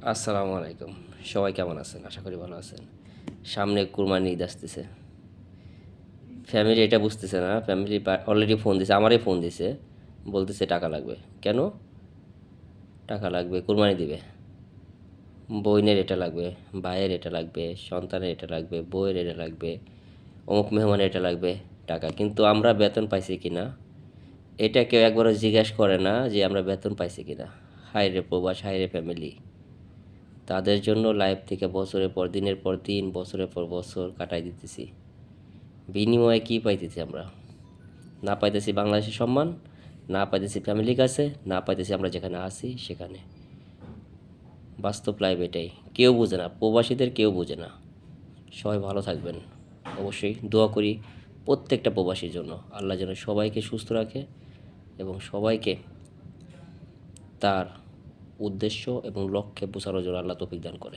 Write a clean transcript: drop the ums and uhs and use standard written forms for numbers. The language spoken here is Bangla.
আসসালামু আলাইকুম। সবাই কেমন আছেন? আশা করি ভালো আছেন। সামনে কুরবানি ঈদ আসতেছে। ফ্যামিলি এটা বুঝতেছে না। ফ্যামিলি অলরেডি ফোন দিছে, আমারই ফোন দিছে। বলতেছে টাকা লাগবে। কেন? টাকা লাগবে, কুরবানি দিবে। বোনের এটা লাগবে, ভাইয়ের এটা লাগবে, সন্তানের এটা লাগবে, বউয়ের এটা লাগবে, অমুক মেহমানের এটা লাগবে টাকা। কিন্তু আমরা বেতন পাইছি কিনা এটা কেউ একবারও জিজ্ঞেস করে না যে আমরা বেতন পাইছি কিনা। হায়রে প্রবাস, হায়রে ফ্যামিলি। তাদের জন্য লাইফ থেকে বছরের পর দিনের পর দিন, বছরের পর বছর কাটাই দিতেছি। বিনিময়ে কী পাইতেছি আমরা? না পাইতেছি বাংলাদেশের সম্মান, না পাইতেছি ফ্যামিলির কাছে, না পাইতেছি আমরা যেখানে আছি সেখানে। বাস্তব লাইফ এটাই। কেউ বোঝে না, প্রবাসীদের কেউ বোঝে না। সবাই ভালো থাকবেন। অবশ্যই দোয়া করি প্রত্যেকটা প্রবাসীর জন্য। আল্লাহ যেন সবাইকে সুস্থ রাখে এবং সবাইকে তার উদ্দেশ্য এবং লক্ষ্যে পৌঁছানোর জন্য আল্লাহ তৌফিক দান করে।